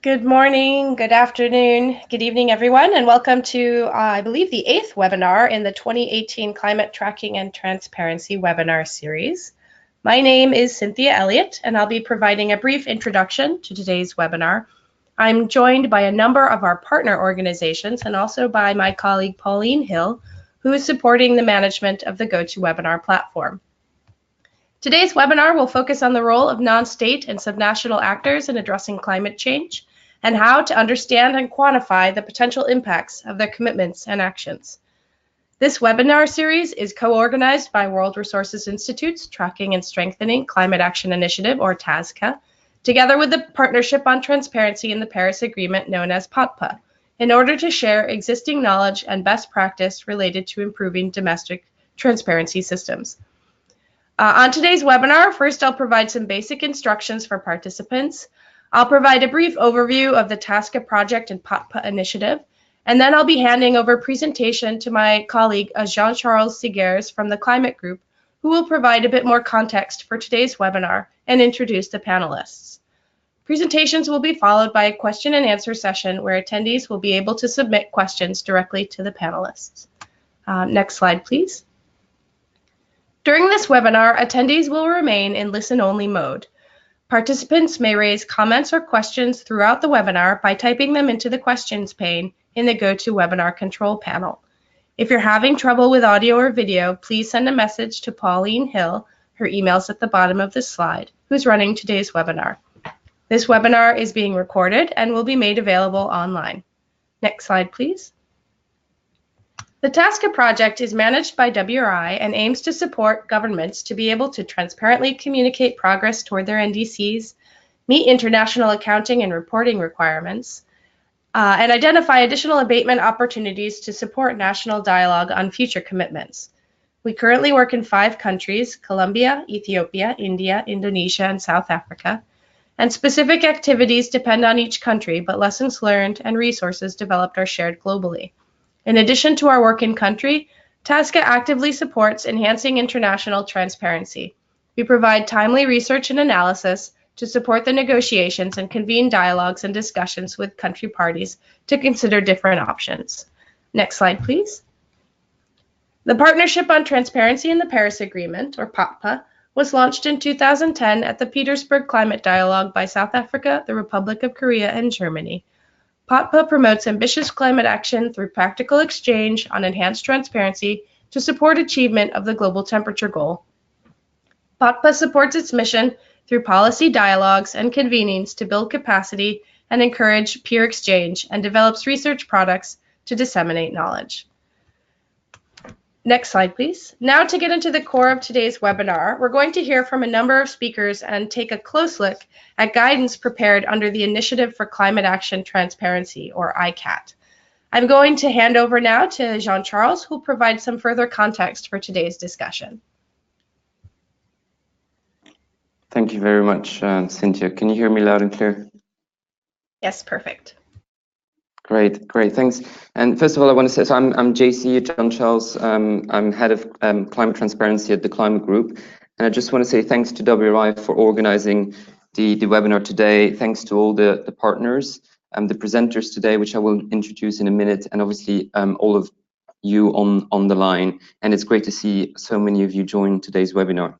Good morning, good afternoon, good evening, everyone, and welcome to, I believe, the 8th webinar in the 2018 Climate Tracking and Transparency webinar series. My name is Cynthia Elliott, and I'll be providing a brief introduction to today's webinar. I'm joined by a number of our partner organizations and also by my colleague Pauline Hill, who is supporting the management of the GoToWebinar platform. Today's webinar will focus on the role of non-state and subnational actors in addressing climate change and how to understand and quantify the potential impacts of their commitments and actions. This webinar series is co-organized by World Resources Institute's Tracking and Strengthening Climate Action Initiative, or TASCA, together with the Partnership on Transparency in the Paris Agreement, known as POTPA, in order to share existing knowledge and best practice related to improving domestic transparency systems. On today's webinar, first I'll provide some basic instructions for participants. I'll provide a brief overview of the TASCA project and POTPA initiative, and then I'll be handing over presentation to my colleague Jean-Charles Seguers from the Climate Group, who will provide a bit more context for today's webinar and introduce the panelists. Presentations will be followed by a question and answer session where attendees will be able to submit questions directly to the panelists. Next slide, please. During this webinar, attendees will remain in listen-only mode. Participants may raise comments or questions throughout the webinar by typing them into the questions pane in the GoToWebinar control panel. If you're having trouble with audio or video, please send a message to Pauline Hill, her email's at the bottom of this slide, who's running today's webinar. This webinar is being recorded and will be made available online. Next slide, please. The TASCA project is managed by WRI and aims to support governments to be able to transparently communicate progress toward their NDCs, meet international accounting and reporting requirements, and identify additional abatement opportunities to support national dialogue on future commitments. We currently work in 5 countries: Colombia, Ethiopia, India, Indonesia, and South Africa. And specific activities depend on each country, but lessons learned and resources developed are shared globally. In addition to our work in country, TASCA actively supports enhancing international transparency. We provide timely research and analysis to support the negotiations and convene dialogues and discussions with country parties to consider different options. Next slide, please. The Partnership on Transparency in the Paris Agreement, or POTPA, was launched in 2010 at the Petersburg Climate Dialogue by South Africa, the Republic of Korea, and Germany. POTPA promotes ambitious climate action through practical exchange on enhanced transparency to support achievement of the global temperature goal. POTPA supports its mission through policy dialogues and convenings to build capacity and encourage peer exchange, and develops research products to disseminate knowledge. Next slide, please. Now, to get into the core of today's webinar, we're going to hear from a number of speakers and take a close look at guidance prepared under the Initiative for Climate Action Transparency, or ICAT. I'm going to hand over now to Jean-Charles, who will provide some further context for today's discussion. Thank you very much, Cynthia. Can you hear me loud and clear? Yes, perfect. Great, thanks. And first of all, I want to say, so I'm JC, John Charles. I'm head of climate transparency at the Climate Group. And I just want to say thanks to WRI for organizing the webinar today. Thanks to all the partners and the presenters today, which I will introduce in a minute, and obviously all of you on the line. And it's great to see so many of you join today's webinar.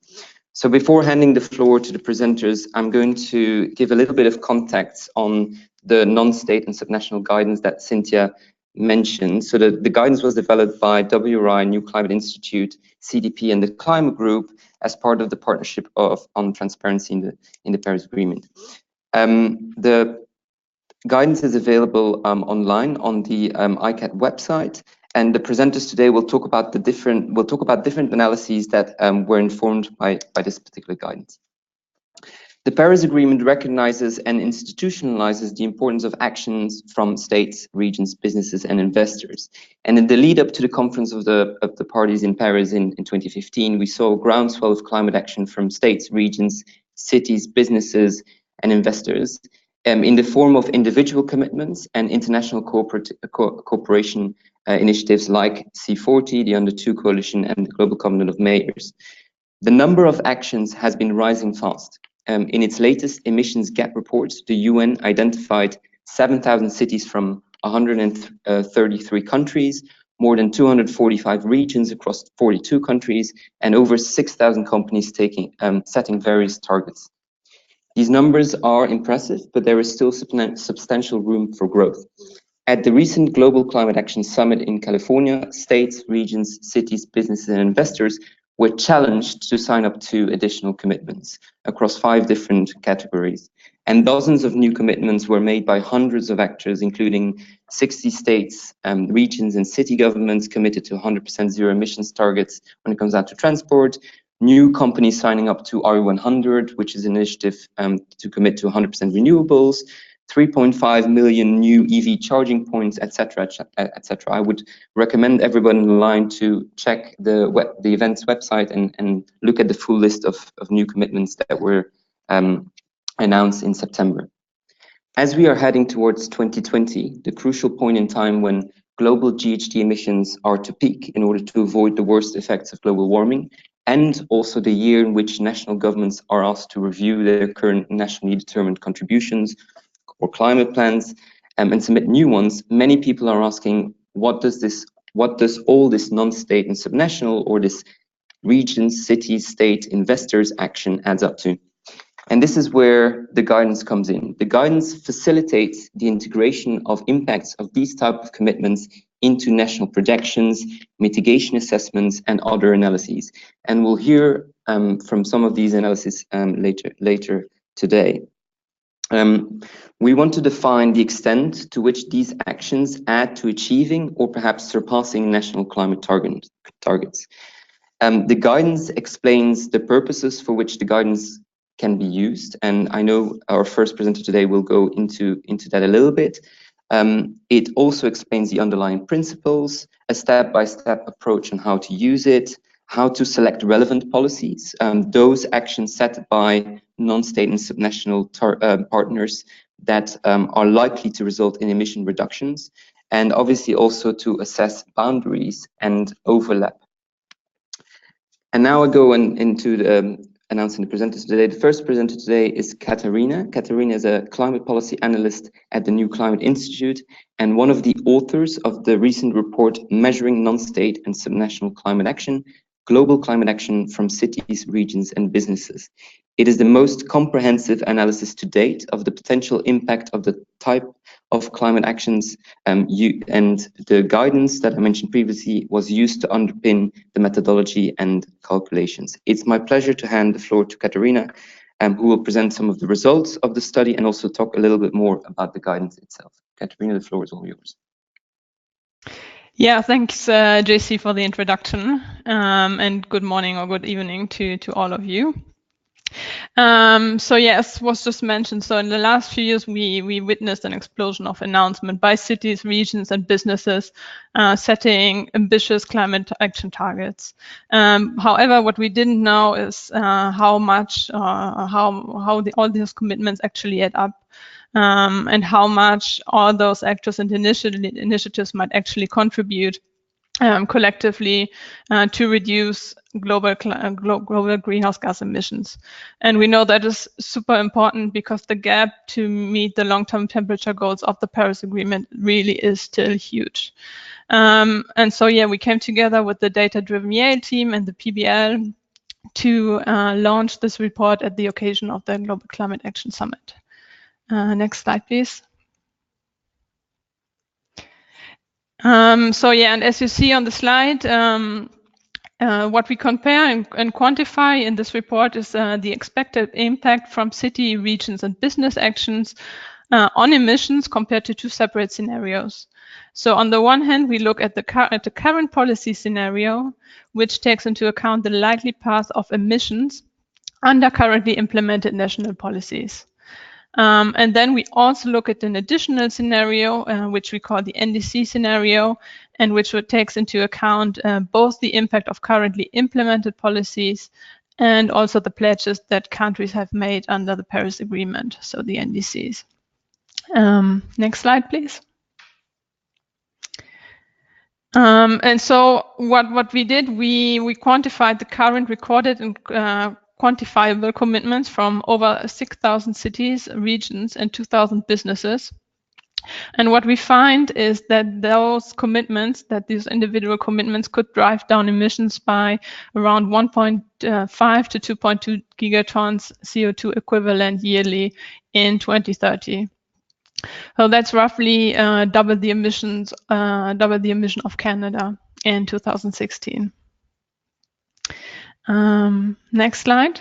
So before handing the floor to the presenters, I'm going to give a little bit of context on the non-state and subnational guidance that Cynthia mentioned. So the guidance was developed by WRI, NewClimate Institute, CDP, and the Climate Group as part of the Partnership on Transparency in the Paris Agreement. The guidance is available online on the ICAT website, and the presenters today will talk about different analyses that were informed by this particular guidance. The Paris Agreement recognizes and institutionalizes the importance of actions from states, regions, businesses, and investors. And in the lead up to the conference of the parties in Paris in 2015, we saw a groundswell of climate action from states, regions, cities, businesses, and investors in the form of individual commitments and international cooperation initiatives like C40, the Under 2 Coalition, and the Global Covenant of Mayors. The number of actions has been rising fast. In its latest emissions gap report, the UN identified 7,000 cities from 133 countries, more than 245 regions across 42 countries, and over 6,000 companies setting various targets. These numbers are impressive, but there is still substantial room for growth. At the recent Global Climate Action Summit in California, states, regions, cities, businesses, and investors were challenged to sign up to additional commitments across 5 different categories. And dozens of new commitments were made by hundreds of actors, including 60 states, regions, and city governments committed to 100% zero emissions targets when it comes down to transport, new companies signing up to RE100, which is an initiative to commit to 100% renewables, 3.5 million new EV charging points, etc., etc. I would recommend everyone in the line to check the event's website and look at the full list of new commitments that were announced in September. As we are heading towards 2020, the crucial point in time when global GHG emissions are to peak in order to avoid the worst effects of global warming, and also the year in which national governments are asked to review their current nationally determined contributions or climate plans and submit new ones, many people are asking, what does all this non-state and subnational, or this regions, cities, state, investors action adds up to? And this is where the guidance comes in. The guidance facilitates the integration of impacts of these type of commitments into national projections, mitigation assessments, and other analyses. And we'll hear from some of these analyses later today. We want to define the extent to which these actions add to achieving or perhaps surpassing national climate targets. The guidance explains the purposes for which the guidance can be used, and I know our first presenter today will go into that a little bit. It also explains the underlying principles, a step-by-step approach on how to use it, how to select relevant policies, those actions set by non-state and subnational partners that are likely to result in emission reductions, and obviously also to assess boundaries and overlap. And now I go into announcing the presenters today. The first presenter today is Katharina. Katharina is a climate policy analyst at the NewClimate Institute and one of the authors of the recent report Measuring Non-State and Subnational Climate Action, Global Climate Action from Cities, Regions and Businesses. It is the most comprehensive analysis to date of the potential impact of the type of climate actions and the guidance that I mentioned previously was used to underpin the methodology and calculations. It's my pleasure to hand the floor to Katharina, who will present some of the results of the study and also talk a little bit more about the guidance itself. Katharina, the floor is all yours. Yeah, thanks, JC, for the introduction, and good morning or good evening to all of you. So yes, was just mentioned. So in the last few years, we witnessed an explosion of announcement by cities, regions, and businesses setting ambitious climate action targets. However, what we didn't know is how much, all these commitments actually add up. And how much all those actors and initiatives might actually contribute collectively to reduce global greenhouse gas emissions. And we know that is super important because the gap to meet the long-term temperature goals of the Paris Agreement really is still huge. And so, yeah, we came together with the data-driven Yale team and the PBL to launch this report at the occasion of the Global Climate Action Summit. Next slide, please. So yeah, and as you see on the slide, what we compare and quantify in this report is the expected impact from city, regions, and business actions on emissions compared to 2 separate scenarios. So on the one hand, we look at the current policy scenario, which takes into account the likely path of emissions under currently implemented national policies. And then we also look at an additional scenario, which we call the NDC scenario, and which takes into account both the impact of currently implemented policies and also the pledges that countries have made under the Paris Agreement, so the NDCs. Next slide, please. And so what we did, we quantified the current recorded and quantifiable commitments from over 6,000 cities, regions, and 2,000 businesses. And what we find is that those commitments, that these individual commitments could drive down emissions by around 1.5 to 2.2 gigatons CO2 equivalent yearly in 2030. So that's roughly double the emission of Canada in 2016. Next slide.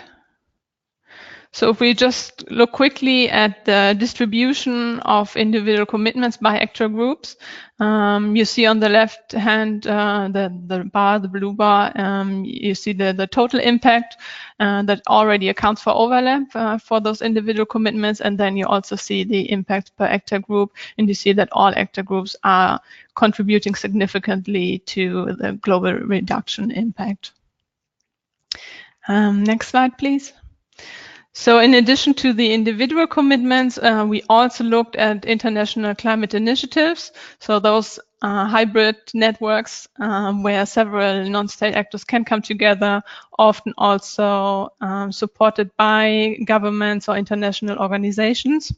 So if we just look quickly at the distribution of individual commitments by actor groups, you see on the left hand the bar, the blue bar, you see the total impact that already accounts for overlap for those individual commitments, and then you also see the impact per actor group, and you see that all actor groups are contributing significantly to the global reduction impact. Next slide, please. So in addition to the individual commitments, we also looked at international climate initiatives. So those hybrid networks where several non-state actors can come together, often also supported by governments or international organizations.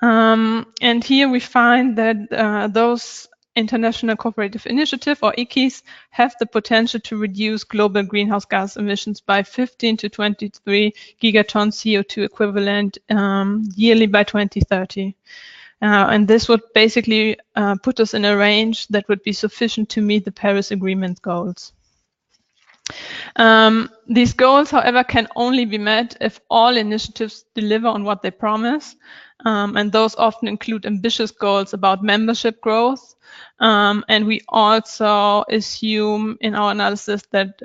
And here we find that those International Cooperative Initiative, or ICIs, have the potential to reduce global greenhouse gas emissions by 15 to 23 gigatons CO2 equivalent yearly by 2030. And this would basically put us in a range that would be sufficient to meet the Paris Agreement goals. These goals, however, can only be met if all initiatives deliver on what they promise. And those often include ambitious goals about membership growth. And we also assume in our analysis that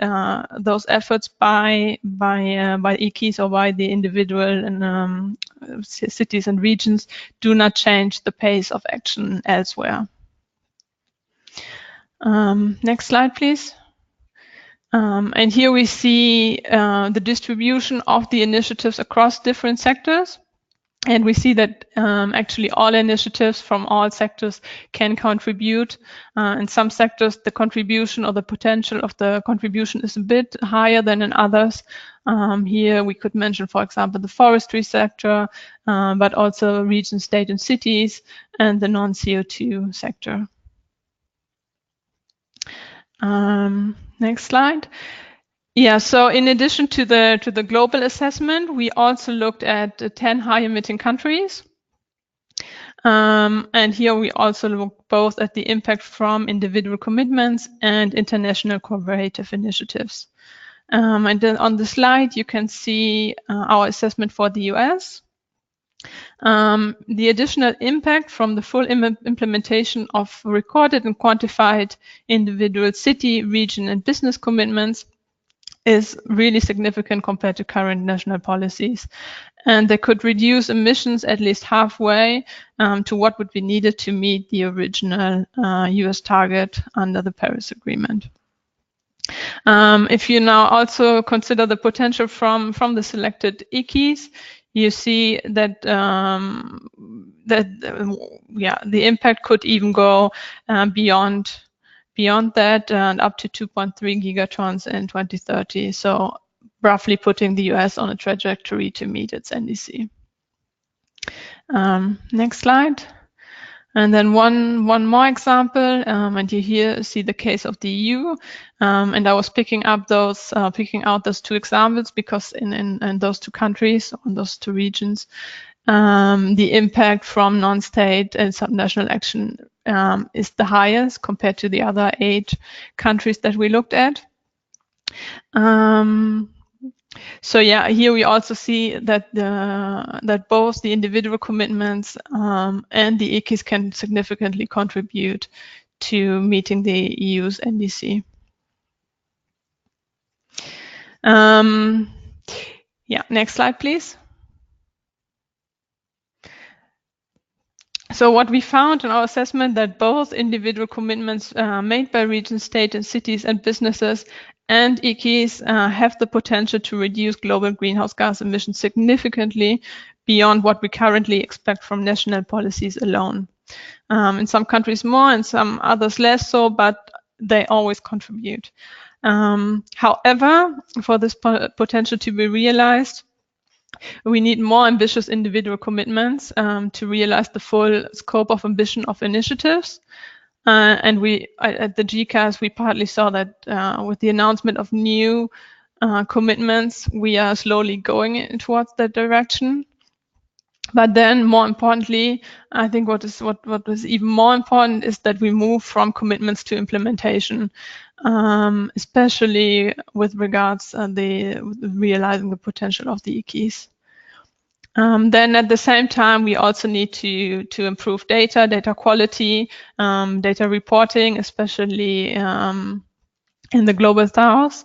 those efforts by ICIs or by the individual and cities and regions do not change the pace of action elsewhere. Next slide, please. And here we see the distribution of the initiatives across different sectors. And we see that actually all initiatives from all sectors can contribute. In some sectors, the contribution or the potential of the contribution is a bit higher than in others. Here we could mention, for example, the forestry sector, but also regions, state and cities, and the non-CO2 sector. Next slide. Yeah, so in addition to the global assessment, we also looked at 10 high-emitting countries. And here we also look both at the impact from individual commitments and international cooperative initiatives. And then on the slide, you can see our assessment for the US. The additional impact from the full implementation of recorded and quantified individual city, region, and business commitments is really significant compared to current national policies. And they could reduce emissions at least halfway to what would be needed to meet the original US target under the Paris Agreement. If you now also consider the potential from the selected ICIs, you see that the impact could even go beyond that and up to 2.3 gigatons in 2030. So roughly putting the US on a trajectory to meet its NDC. Next slide. And then one more example, and you here see the case of the EU. And I was picking out those two examples because in those two countries, on those two regions, the impact from non-state and subnational action is the highest compared to the other 8 countries that we looked at. So yeah, here we also see that that both the individual commitments and the ICIs can significantly contribute to meeting the EU's NDC. Yeah, next slide, please. So what we found in our assessment that both individual commitments made by regions, state and cities and businesses and ICIs have the potential to reduce global greenhouse gas emissions significantly beyond what we currently expect from national policies alone. In some countries more, in some others less so, but they always contribute. However, for this potential to be realized, We need more ambitious individual commitments to realize the full scope of ambition of initiatives. And we, at the GCAS, we partly saw that with the announcement of new commitments, we are slowly going towards that direction. But then, more importantly, I think what is even more important is that we move from commitments to implementation, especially with regards realizing the potential of the EKs. Then at the same time, we also need to improve data quality, data reporting, especially in the global south.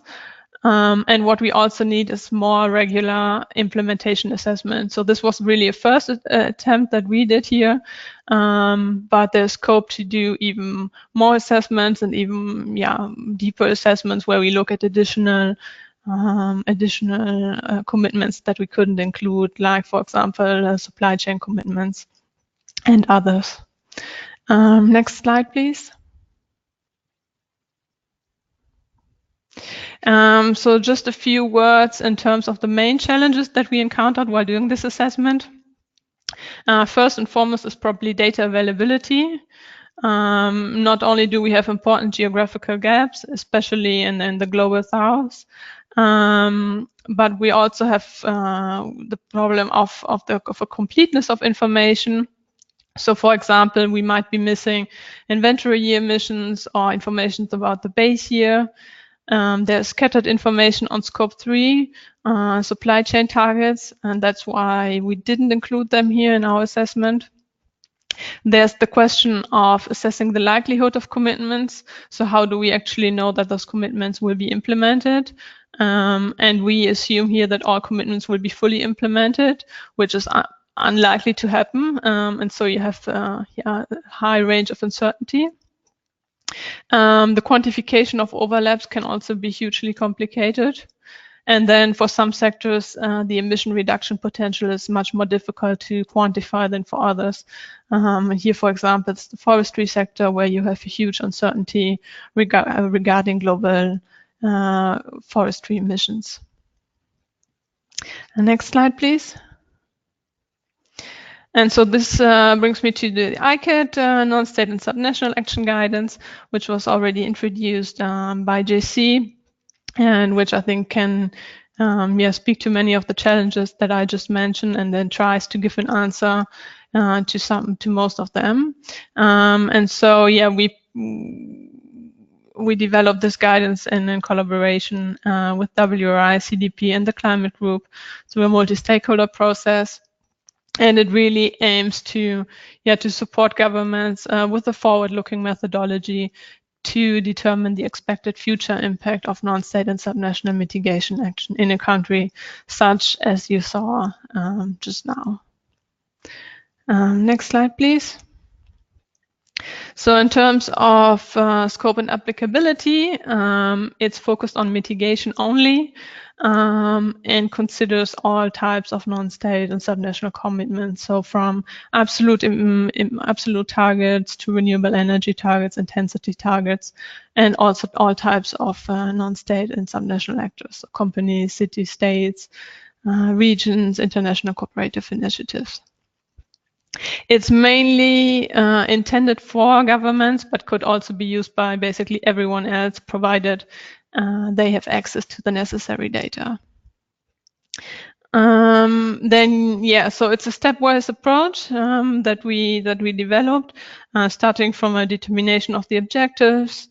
And what we also need is more regular implementation assessment. So this was really a first attempt that we did here, but there's scope to do even more assessments and even deeper assessments where we look at additional commitments that we couldn't include, like, for example, supply chain commitments and others. Next slide, please. So just a few words in terms of the main challenges that we encountered while doing this assessment. First and foremost is probably data availability. Not only do we have important geographical gaps, especially in the global south, but we also have the problem of a completeness of information. So, for example, we might be missing inventory year emissions or information about the base year. There's scattered information on scope 3, supply chain targets, and that's why we didn't include them here in our assessment. There's the question of assessing the likelihood of commitments. So how do we actually know that those commitments will be implemented? And we assume here that all commitments will be fully implemented, which is unlikely to happen. And so you have a high range of uncertainty. The quantification of overlaps can also be hugely complicated. And then for some sectors, the emission reduction potential is much more difficult to quantify than for others. Here, for example, it's the forestry sector where you have a huge uncertainty regarding global forestry emissions. Next slide, please. And so this brings me to the ICAT non-state and subnational action guidance, which was already introduced by JC, and which I think can speak to many of the challenges that I just mentioned, and then tries to give an answer to most of them. And so we developed this guidance in collaboration with WRI, CDP, and the Climate Group through a multi-stakeholder process. And it really aims to support governments with a forward-looking methodology to determine the expected future impact of non-state and subnational mitigation action in a country, such as you saw just now. Next slide, please. So in terms of scope and applicability, it's focused on mitigation only and considers all types of non-state and subnational commitments. So from absolute targets to renewable energy targets, intensity targets, and also all types of non-state and subnational actors, so companies, cities, states, regions, international cooperative initiatives. It's mainly intended for governments, but could also be used by basically everyone else, provided they have access to the necessary data. So it's a stepwise approach that we developed, starting from a determination of the objectives,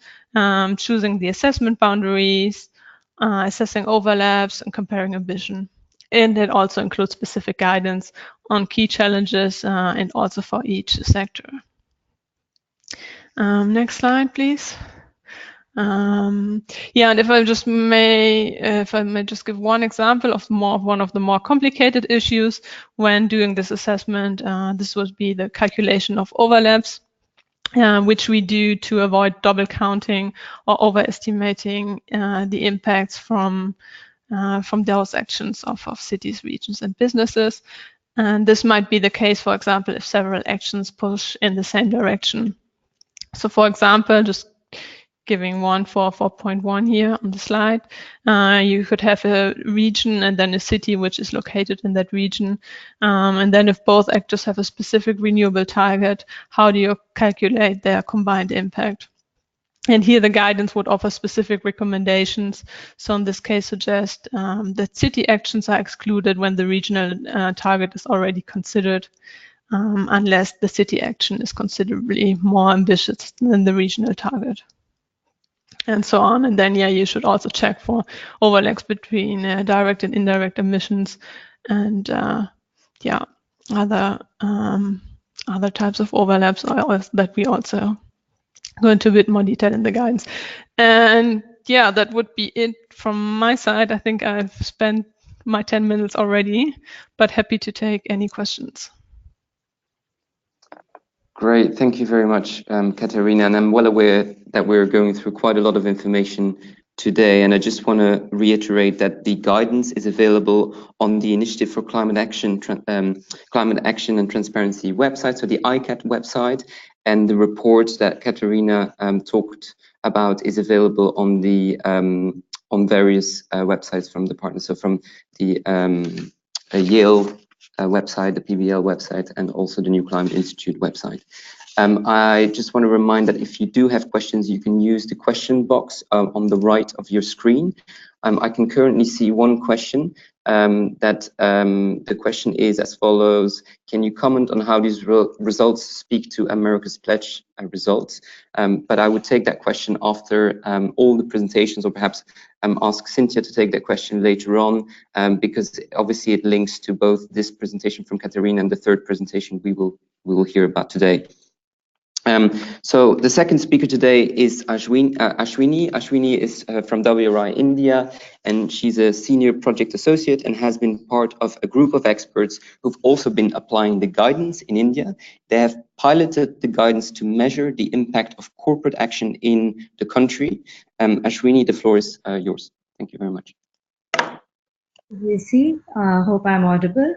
choosing the assessment boundaries, assessing overlaps, and comparing ambition. And it also includes specific guidance on key challenges and also for each sector. Next slide, please. And if I may just give one example of one of the more complicated issues when doing this assessment, this would be the calculation of overlaps, which we do to avoid double counting or overestimating the impacts from those actions of cities, regions, and businesses. And this might be the case, for example, if several actions push in the same direction. So, for example, just giving one for 4.1 here on the slide. You could have a region and then a city which is located in that region. And then if both actors have a specific renewable target, how do you calculate their combined impact? And here the guidance would offer specific recommendations. So in this case, suggest that city actions are excluded when the regional target is already considered, unless the city action is considerably more ambitious than the regional target, and so on. And then, yeah, you should also check for overlaps between direct and indirect emissions, and yeah, other types of overlaps that we also go into a bit more detail in the guidance. And yeah, that would be it from my side. I think I've spent my 10 minutes already, but happy to take any questions. Great, thank you very much, Katharina. And I'm well aware that we're going through quite a lot of information today, and I just want to reiterate that the guidance is available on the Initiative for Climate Action and Transparency website, so the ICAT website, and the report that Katharina talked about is available on the on various websites from the partners, so from the Yale website, the PBL website, and also the NewClimate Institute website. I just want to remind that if you do have questions, you can use the question box on the right of your screen. I can currently see one question. The question is as follows: can you comment on how these results speak to America's Pledge results? But I would take that question after all the presentations, or perhaps ask Cynthia to take that question later on, because obviously it links to both this presentation from Katharina and the third presentation we will hear about today. So the second speaker today is Ashwini. Ashwini is from WRI India, and she's a senior project associate and has been part of a group of experts who've also been applying the guidance in India. They have piloted the guidance to measure the impact of corporate action in the country. Ashwini, the floor is yours. Thank you very much. JC, hope I'm audible.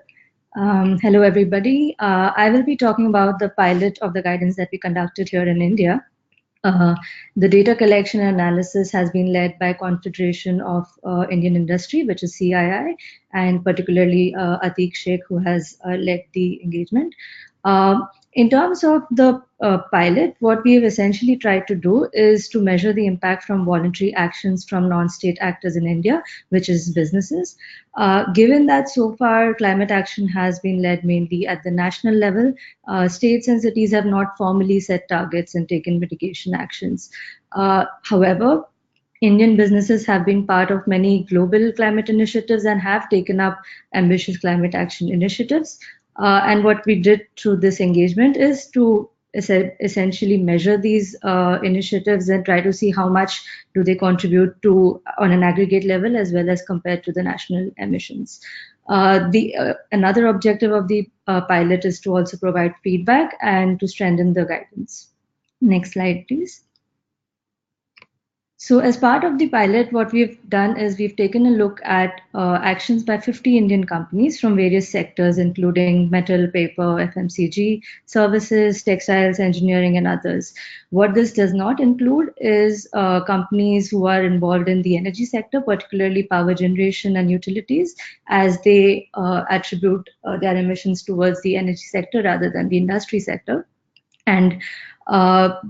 Hello, everybody. I will be talking about the pilot of the guidance that we conducted here in India. The data collection and analysis has been led by Confederation of Indian Industry, which is CII, and particularly Atiq Sheikh, who has led the engagement. In terms of the pilot, what we have essentially tried to do is to measure the impact from voluntary actions from non-state actors in India, which is businesses. Given that so far climate action has been led mainly at the national level, states and cities have not formally set targets and taken mitigation actions. However, Indian businesses have been part of many global climate initiatives and have taken up ambitious climate action initiatives. And what we did through this engagement is to essentially measure these initiatives and try to see how much do they contribute to on an aggregate level as well as compared to the national emissions. Another objective of the pilot is to also provide feedback and to strengthen the guidance. Next slide, please. So as part of the pilot, what we've done is we've taken a look at actions by 50 Indian companies from various sectors, including metal, paper, FMCG, services, textiles, engineering, and others. What this does not include is companies who are involved in the energy sector, particularly power generation and utilities, as they attribute their emissions towards the energy sector rather than the industry sector. And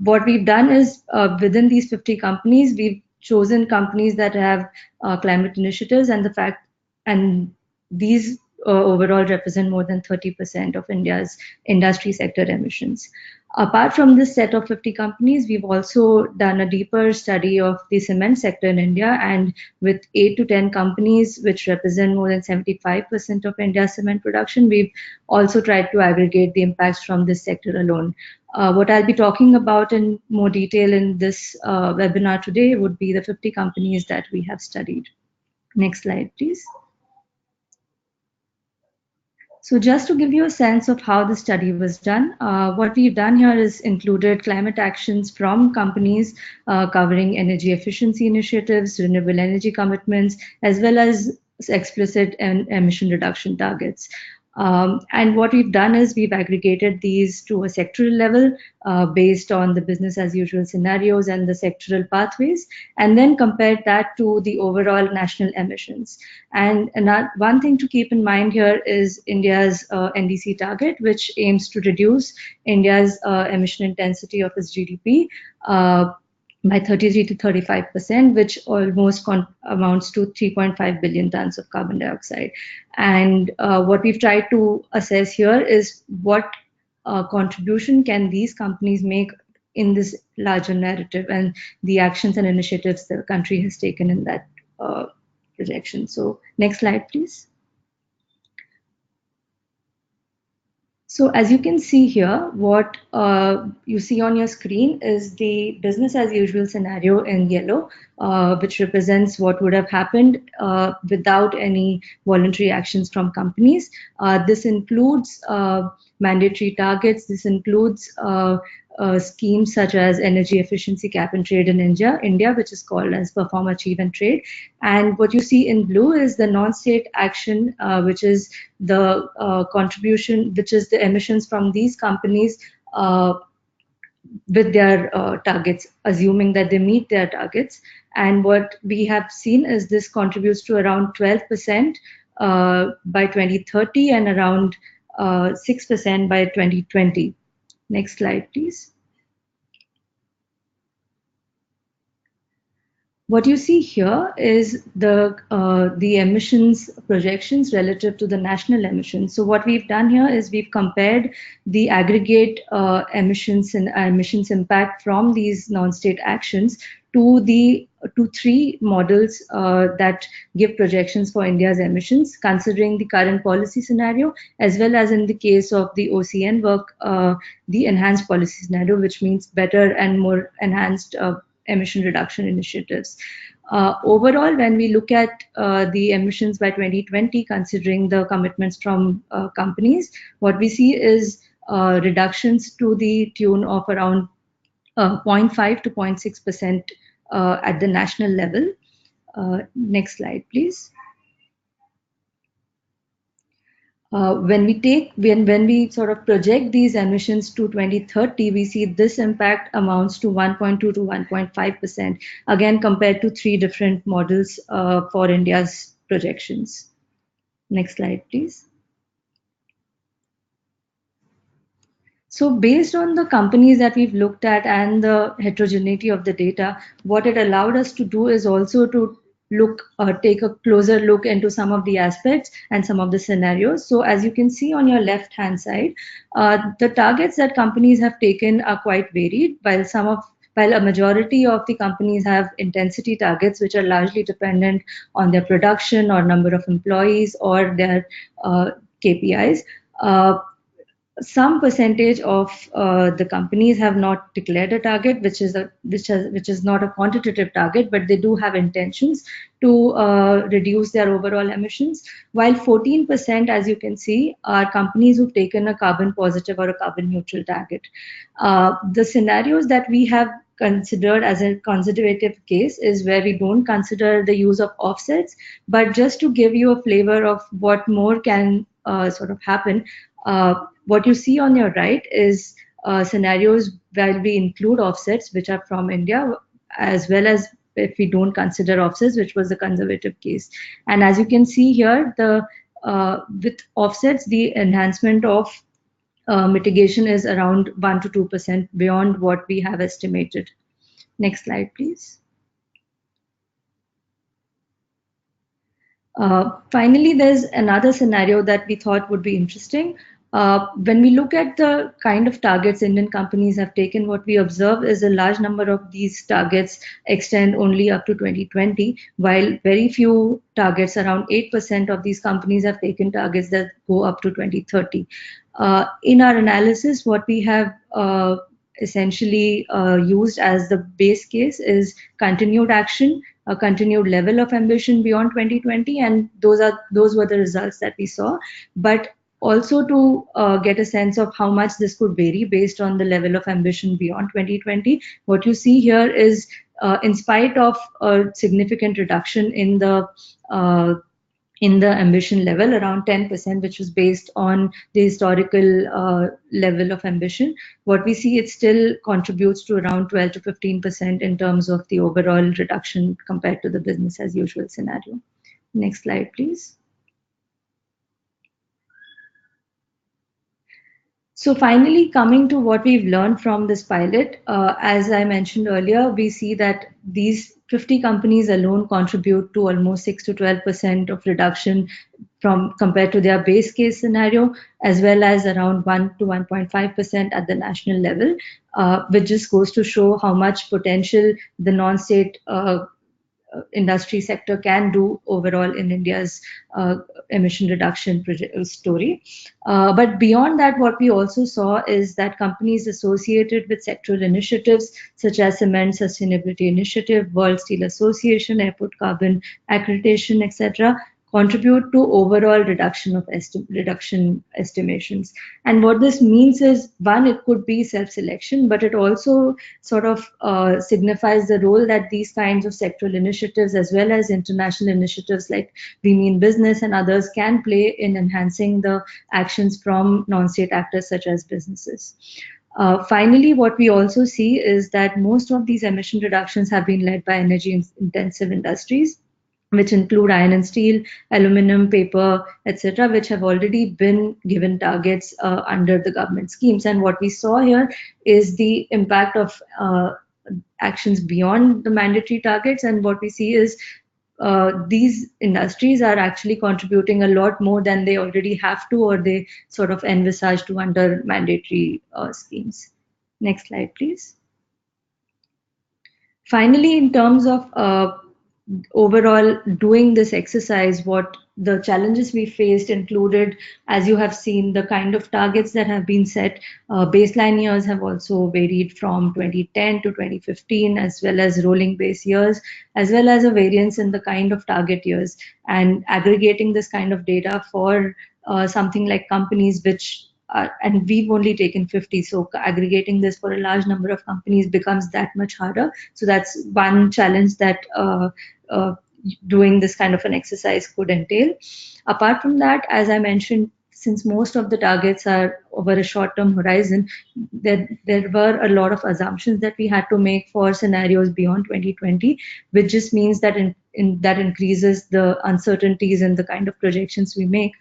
what we've done is within these 50 companies, we've chosen companies that have climate initiatives, and these overall represent more than 30% of India's industry sector emissions. Apart from this set of 50 companies, we've also done a deeper study of the cement sector in India, and with 8 to 10 companies, which represent more than 75% of India's cement production, we've also tried to aggregate the impacts from this sector alone. What I'll be talking about in more detail in this webinar today would be the 50 companies that we have studied. Next slide, please. So just to give you a sense of how the study was done, what we've done here is included climate actions from companies covering energy efficiency initiatives, renewable energy commitments, as well as explicit emission reduction targets. And what we've done is we've aggregated these to a sectoral level based on the business as usual scenarios and the sectoral pathways, and then compared that to the overall national emissions. And one thing to keep in mind here is India's NDC target, which aims to reduce India's emission intensity of its GDP by 33 to 35%, which almost amounts to 3.5 billion tons of carbon dioxide. And what we've tried to assess here is what contribution can these companies make in this larger narrative and the actions and initiatives the country has taken in that projection. So next slide, please. So as you can see here, what you see on your screen is the business as usual scenario in yellow, which represents what would have happened without any voluntary actions from companies. This includes mandatory targets. This includes schemes such as energy efficiency cap and trade in India, which is called as perform, achieve and trade. And what you see in blue is the non-state action, which is the contribution, which is the emissions from these companies with their targets, assuming that they meet their targets. And what we have seen is this contributes to around 12% by 2030 and around 6% by 2020. Next slide, please. What you see here is the emissions projections relative to the national emissions. So what we've done here is we've compared the aggregate emissions and emissions impact from these non-state actions to three models that give projections for India's emissions, considering the current policy scenario, as well as in the case of the OCN work, the enhanced policy scenario, which means better and more enhanced emission reduction initiatives. Overall, when we look at the emissions by 2020, considering the commitments from companies, what we see is reductions to the tune of around 0.5 to 0.6% at the national level. Next slide, please. When we sort of project these emissions to 2030, we see this impact amounts to 1.2 to 1.5%, again compared to three different models for India's projections. Next slide, please. So based on the companies that we've looked at and the heterogeneity of the data, what it allowed us to do is also to take a closer look into some of the aspects and some of the scenarios. So as you can see on your left hand side, the targets that companies have taken are quite varied, while a majority of the companies have intensity targets, which are largely dependent on their production or number of employees or their KPIs. Some percentage of the companies have not declared a target, which is not a quantitative target, but they do have intentions to reduce their overall emissions. While 14%, as you can see, are companies who've taken a carbon positive or a carbon neutral target. The scenarios that we have considered as a conservative case is where we don't consider the use of offsets, but just to give you a flavor of what more can sort of happen. What you see on your right is scenarios where we include offsets, which are from India, as well as if we don't consider offsets, which was the conservative case. And as you can see here, with offsets, the enhancement of mitigation is around 1 to 2% beyond what we have estimated. Next slide, please. Finally, there's another scenario that we thought would be interesting. When we look at the kind of targets Indian companies have taken, what we observe is a large number of these targets extend only up to 2020, while very few targets, around 8% of these companies have taken targets that go up to 2030. In our analysis, what we have essentially used as the base case is continued action, a continued level of ambition beyond 2020, and those were the results that we saw. But also to get a sense of how much this could vary based on the level of ambition beyond 2020. What you see here is, in spite of a significant reduction in the in the ambition level, around 10%, which was based on the historical level of ambition. What we see, it still contributes to around 12 to 15% in terms of the overall reduction compared to the business as usual scenario. Next slide, please. So finally, coming to what we've learned from this pilot, as I mentioned earlier, we see that these 50 companies alone contribute to almost 6 to 12% of reduction from compared to their base case scenario, as well as around 1 to 1.5% at the national level, which just goes to show how much potential the non-state industry sector can do overall in India's emission reduction story. But beyond that, what we also saw is that companies associated with sectoral initiatives such as Cement Sustainability Initiative, World Steel Association, Airport Carbon Accreditation, etc., contribute to overall reduction of reduction estimations. And what this means is, one, it could be self-selection, but it also sort of signifies the role that these kinds of sectoral initiatives, as well as international initiatives like We Mean Business and others, can play in enhancing the actions from non-state actors such as businesses. Finally, what we also see is that most of these emission reductions have been led by energy-intensive industries, which include iron and steel, aluminum, paper, etc., which have already been given targets under the government schemes. And what we saw here is the impact of actions beyond the mandatory targets. And what we see is these industries are actually contributing a lot more than they already have to, or they sort of envisage to under mandatory schemes. Next slide, please. Finally, in terms of overall doing this exercise, what the challenges we faced included, as you have seen, the kind of targets that have been set. Baseline years have also varied from 2010 to 2015, as well as rolling base years, as well as a variance in the kind of target years. And aggregating this kind of data for something like companies which and we've only taken 50, so aggregating this for a large number of companies becomes that much harder. So that's one challenge that doing this kind of an exercise could entail. Apart from that, as I mentioned, since most of the targets are over a short-term horizon, there were a lot of assumptions that we had to make for scenarios beyond 2020, which just means that that increases the uncertainties in the kind of projections we make,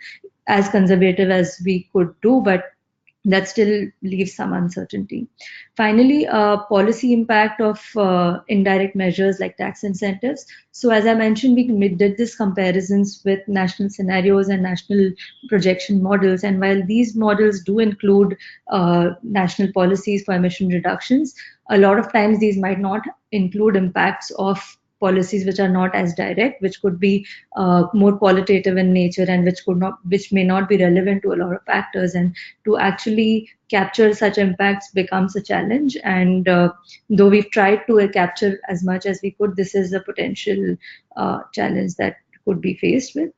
as conservative as we could do, but that still leaves some uncertainty. Finally, policy impact of indirect measures like tax incentives. So as I mentioned, we did this comparisons with national scenarios and national projection models. And while these models do include national policies for emission reductions, a lot of times these might not include impacts of policies which are not as direct, which could be more qualitative in nature, and which may not be relevant to a lot of actors. And to actually capture such impacts becomes a challenge. And though we've tried to capture as much as we could, this is a potential challenge that could be faced with.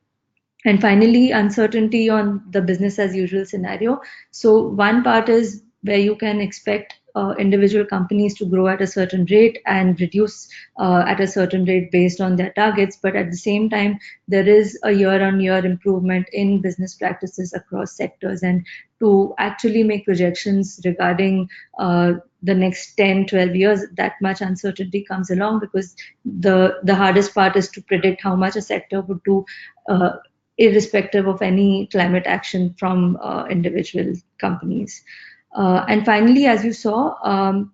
And finally, uncertainty on the business as usual scenario. So one part is where you can expect individual companies to grow at a certain rate and reduce at a certain rate based on their targets. But at the same time, there is a year-on-year improvement in business practices across sectors. And to actually make projections regarding the next 10, 12 years, that much uncertainty comes along, because the hardest part is to predict how much a sector would do irrespective of any climate action from individual companies. And finally, as you saw,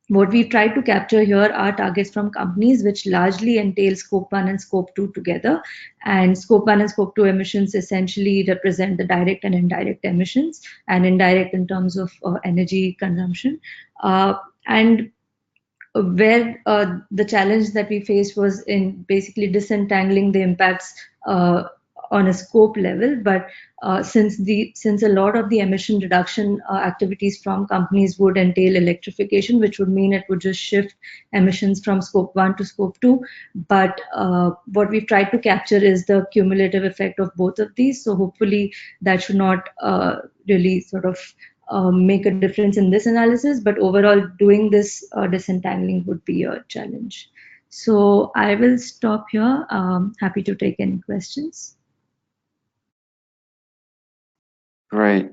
what we've tried to capture here are targets from companies which largely entail Scope 1 and Scope 2 together. And Scope 1 and Scope 2 emissions essentially represent the direct and indirect emissions, and indirect in terms of energy consumption. And where the challenge that we faced was in basically disentangling the impacts on a scope level, but since a lot of the emission reduction activities from companies would entail electrification, which would mean it would just shift emissions from Scope 1 to Scope 2. But what we've tried to capture is the cumulative effect of both of these. So hopefully that should not really sort of make a difference in this analysis, but overall doing this disentangling would be a challenge. So I will stop here. Happy to take any questions. Great.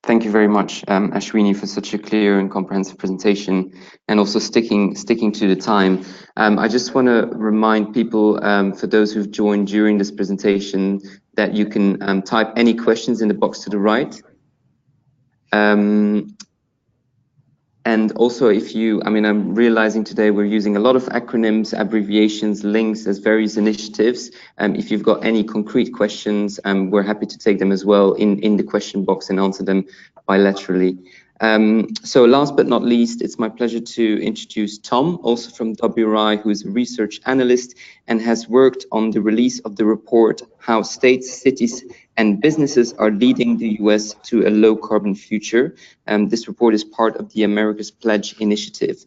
Thank you very much, Ashwini, for such a clear and comprehensive presentation, and also sticking to the time. I just want to remind people, for those who've joined during this presentation, that you can type any questions in the box to the right. And also, I'm realizing today we're using a lot of acronyms, abbreviations, links as various initiatives. If you've got any concrete questions, we're happy to take them as well in the question box and answer them bilaterally. So last but not least, it's my pleasure to introduce Tom, also from WRI, who is a research analyst and has worked on the release of the report, How States, Cities and Businesses Are Leading the US to a Low Carbon Future. This report is part of the America's Pledge initiative.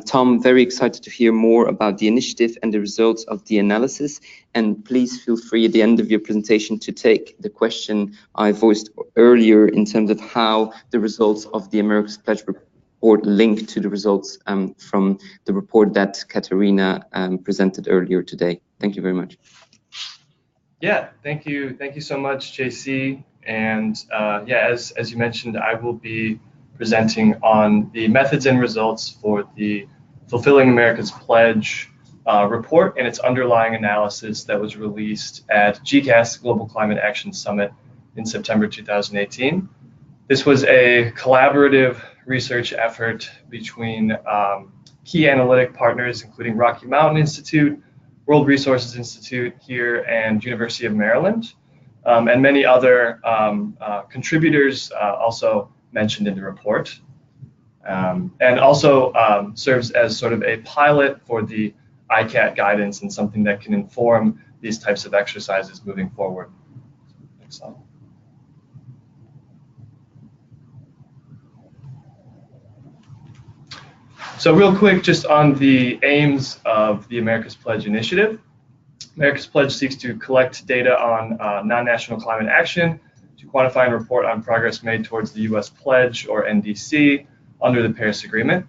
Tom, very excited to hear more about the initiative and the results of the analysis. And please feel free at the end of your presentation to take the question I voiced earlier in terms of how the results of the America's Pledge report link to the results from the report that Katharina presented earlier today. Thank you very much. Yeah, thank you so much, JC. And yeah, as you mentioned, I will be presenting on the methods and results for the Fulfilling America's Pledge report and its underlying analysis that was released at GCAS, Global Climate Action Summit, in September 2018. This was a collaborative research effort between key analytic partners, including Rocky Mountain Institute, World Resources Institute here, and University of Maryland, and many other contributors also mentioned in the report, and also serves as sort of a pilot for the ICAT guidance and something that can inform these types of exercises moving forward. Next slide. So real quick, just on the aims of the America's Pledge initiative. America's Pledge seeks to collect data on non-national climate action, to quantify and report on progress made towards the US Pledge, or NDC, under the Paris Agreement.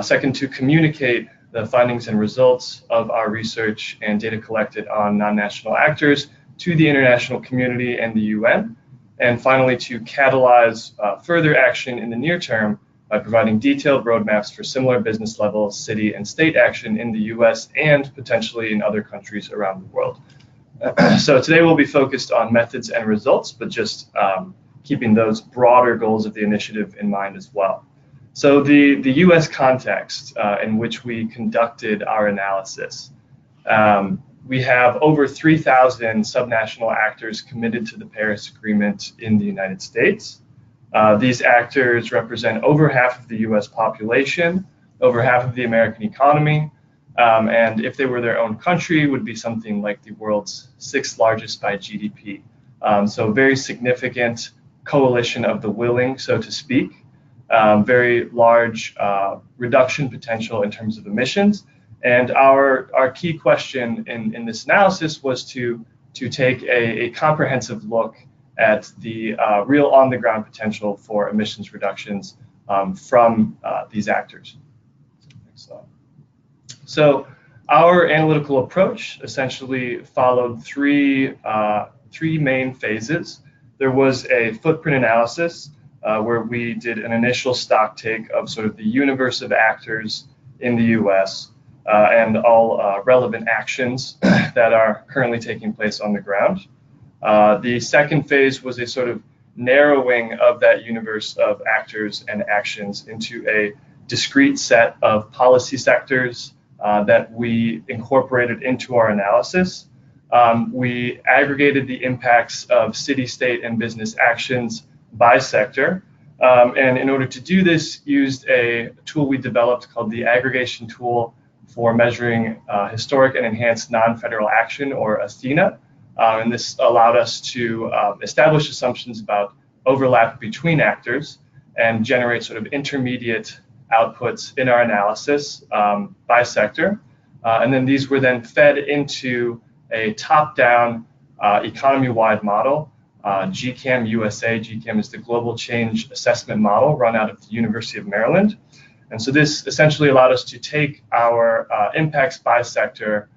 Second, to communicate the findings and results of our research and data collected on non-national actors to the international community and the UN. And finally, to catalyze further action in the near term by providing detailed roadmaps for similar business level, city, and state action in the US and potentially in other countries around the world. So today we'll be focused on methods and results, but just keeping those broader goals of the initiative in mind as well. So the US context in which we conducted our analysis. We have over 3,000 subnational actors committed to the Paris Agreement in the United States. These actors represent over half of the US population, over half of the American economy, and if they were their own country, would be something like the world's 6th largest by GDP. So very significant coalition of the willing, so to speak, very large reduction potential in terms of emissions. And our key question in this analysis was to take a comprehensive look at the real on-the-ground potential for emissions reductions from these actors. Next slide. So our analytical approach essentially followed three main phases. There was a footprint analysis where we did an initial stock take of sort of the universe of actors in the US and all relevant actions that are currently taking place on the ground. The second phase was a sort of narrowing of that universe of actors and actions into a discrete set of policy sectors that we incorporated into our analysis. We aggregated the impacts of city, state, and business actions by sector. And in order to do this, used a tool we developed called the Aggregation tool for measuring historic and enhanced non-federal action, or ATHENA. And this allowed us to establish assumptions about overlap between actors and generate sort of intermediate outputs in our analysis by sector. And then these were then fed into a top-down economy-wide model, GCAM USA. GCAM is the Global Change Assessment Model run out of the University of Maryland. And so this essentially allowed us to take our impacts by sector,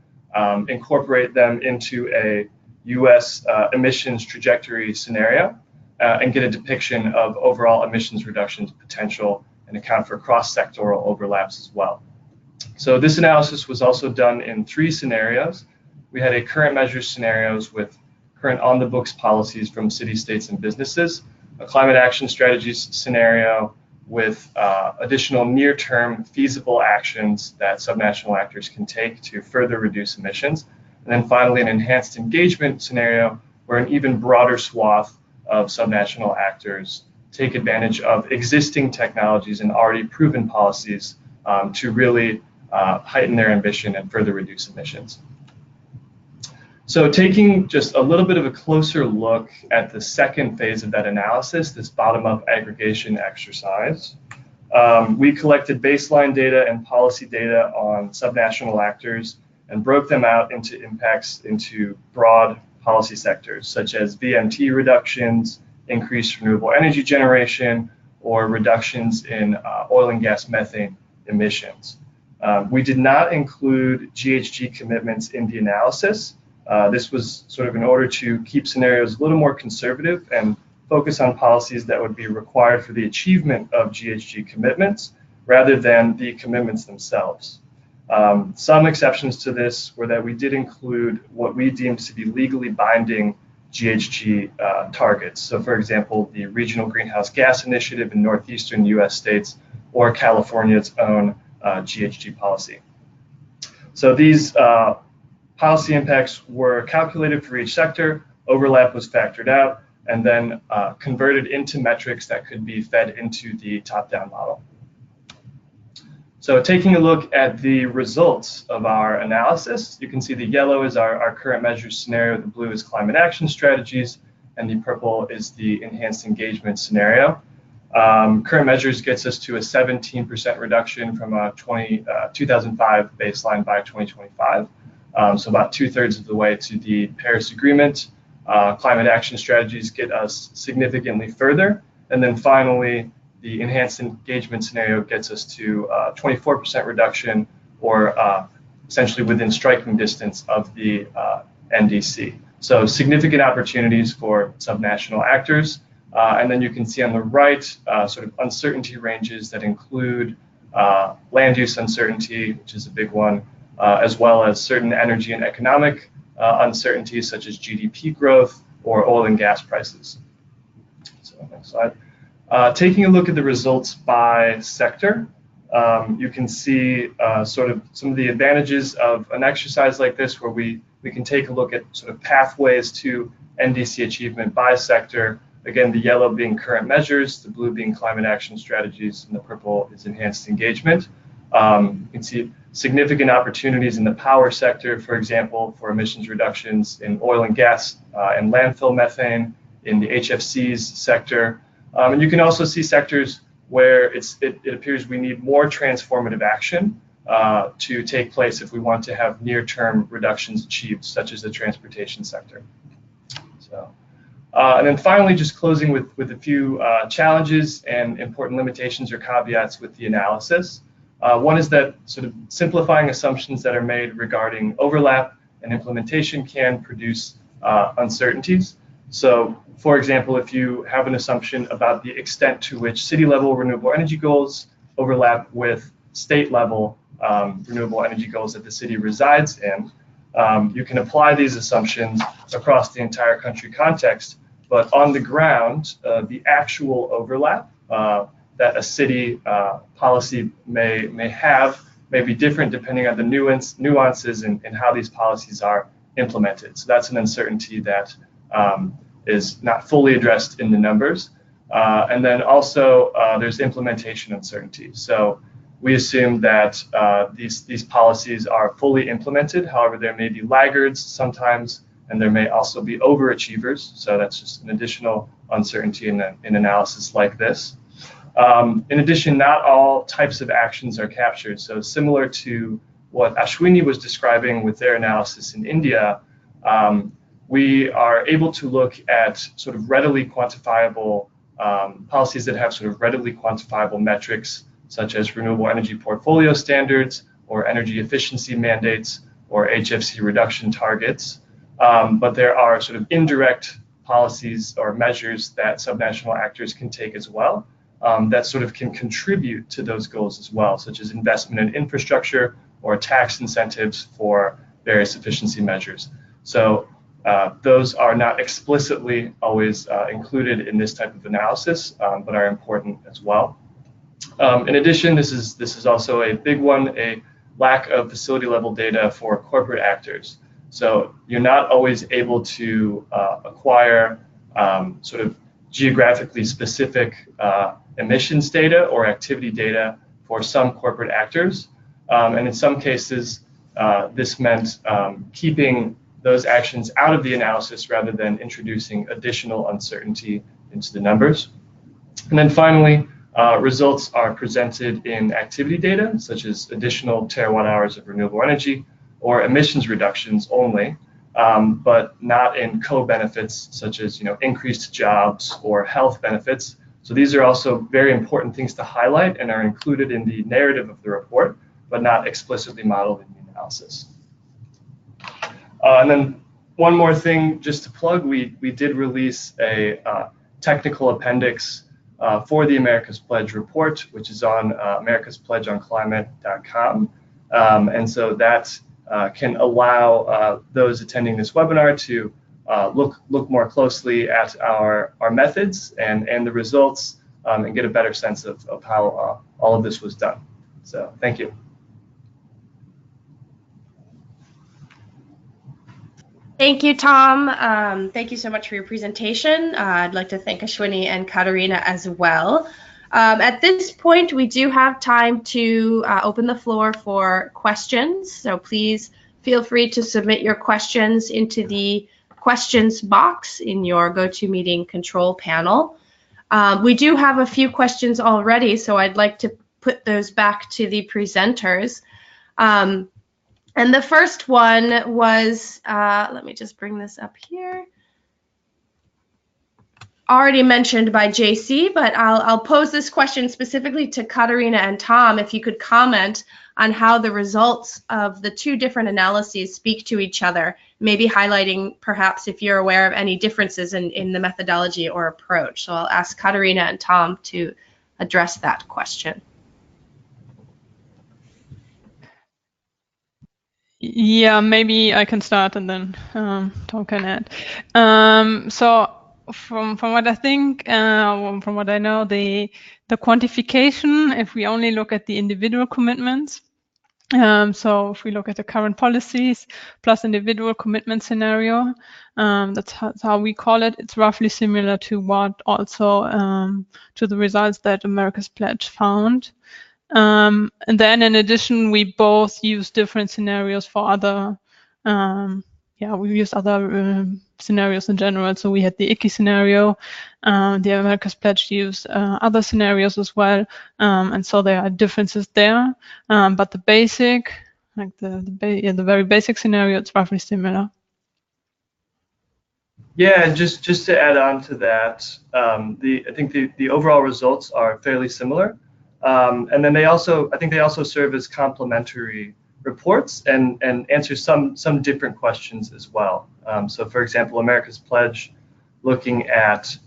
incorporate them into a US emissions trajectory scenario, and get a depiction of overall emissions reductions potential and account for cross-sectoral overlaps as well. So this analysis was also done in 3 scenarios. We had a current measures scenarios with current on-the-books policies from cities, states, and businesses, a climate action strategies scenario with additional near-term feasible actions that subnational actors can take to further reduce emissions, and then finally an enhanced engagement scenario where an even broader swath of subnational actors take advantage of existing technologies and already proven policies to really heighten their ambition and further reduce emissions. So taking just a little bit of a closer look at the second phase of that analysis, this bottom-up aggregation exercise, we collected baseline data and policy data on subnational actors and broke them out into impacts into broad policy sectors, such as VMT reductions, increased renewable energy generation, or reductions in oil and gas methane emissions. We did not include GHG commitments in the analysis. This was sort of in order to keep scenarios a little more conservative and focus on policies that would be required for the achievement of GHG commitments rather than the commitments themselves. Some exceptions to this were that we did include what we deemed to be legally binding GHG targets. So for example, the Regional Greenhouse Gas Initiative in northeastern US states or California's own GHG policy. So these policy impacts were calculated for each sector, overlap was factored out, and then converted into metrics that could be fed into the top-down model. So taking a look at the results of our analysis, you can see the yellow is our current measures scenario, the blue is climate action strategies, and the purple is the enhanced engagement scenario. Current measures gets us to a 17% reduction from a 2005 baseline by 2025. So about 2/3 of the way to the Paris Agreement. Climate action strategies get us significantly further. And then finally, the enhanced engagement scenario gets us to 24% reduction, or essentially within striking distance of the NDC. So significant opportunities for subnational actors. And then you can see on the right sort of uncertainty ranges that include land use uncertainty, which is a big one, as well as certain energy and economic uncertainties such as GDP growth or oil and gas prices. So next slide. Taking a look at the results by sector, you can see sort of some of the advantages of an exercise like this, where we can take a look at sort of pathways to NDC achievement by sector. Again, the yellow being current measures, the blue being climate action strategies, and the purple is enhanced engagement. You can see significant opportunities in the power sector, for example, for emissions reductions in oil and gas and landfill methane, in the HFCs sector. And you can also see sectors where it appears we need more transformative action to take place if we want to have near-term reductions achieved, such as the transportation sector. So, and then finally, just closing with a few challenges and important limitations or caveats with the analysis. One is that sort of simplifying assumptions that are made regarding overlap and implementation can produce uncertainties. So, for example, if you have an assumption about the extent to which city-level renewable energy goals overlap with state-level renewable energy goals that the city resides in, you can apply these assumptions across the entire country context, but on the ground, the actual overlap that a city policy may have may be different depending on the nuances in how these policies are implemented. So that's an uncertainty that is not fully addressed in the numbers. And then also there's implementation uncertainty. So we assume that these policies are fully implemented. However, there may be laggards sometimes, and there may also be overachievers. So that's just an additional uncertainty in analysis like this. In addition, not all types of actions are captured. So similar to what Ashwini was describing with their analysis in India, we are able to look at sort of readily quantifiable policies that have sort of readily quantifiable metrics, such as renewable energy portfolio standards or energy efficiency mandates or HFC reduction targets. But there are sort of indirect policies or measures that subnational actors can take as well, that sort of can contribute to those goals as well, such as investment in infrastructure or tax incentives for various efficiency measures. So those are not explicitly always included in this type of analysis, but are important as well. In addition, this is also a big one, a lack of facility level data for corporate actors. So you're not always able to acquire sort of geographically specific emissions data or activity data for some corporate actors. And in some cases, this meant keeping those actions out of the analysis rather than introducing additional uncertainty into the numbers. And then finally, results are presented in activity data, such as additional terawatt hours of renewable energy or emissions reductions only, but not in co-benefits such as increased jobs or health benefits. So these are also very important things to highlight and are included in the narrative of the report, but not explicitly modeled in the analysis. And then one more thing just to plug, we did release a technical appendix for the America's Pledge report, which is on americaspledgeonclimate.com. And so that can allow those attending this webinar to look more closely at our methods and the results and get a better sense of how all of this was done. So thank you. Thank you, Tom. Thank you so much for your presentation. I'd like to thank Ashwini and Katharina as well. At this point, we do have time to open the floor for questions. So please feel free to submit your questions into the questions box in your GoToMeeting control panel. We do have a few questions already, so I'd like to put those back to the presenters. And the first one was, let me just bring this up here. Already mentioned by JC, but I'll pose this question specifically to Katharina and Tom. If you could comment on how the results of the two different analyses speak to each other, maybe highlighting perhaps if you're aware of any differences in the methodology or approach. So I'll ask Katharina and Tom to address that question. Yeah, maybe I can start and then Tom can add. So from what I think, from what I know, the quantification, if we only look at the individual commitments, so if we look at the current policies plus individual commitment scenario, that's how we call it. It's roughly similar to what also to the results that America's Pledge found. And then in addition, we both use different scenarios for other, we use other scenarios in general. So we had the ICI scenario, the America's Pledge used other scenarios as well. And so there are differences there, but the basic, like the very basic scenario, it's roughly similar. Yeah, just to add on to that, I think the overall results are fairly similar. And then I think they also serve as complementary reports and answer some different questions as well. So for example, America's Pledge looking at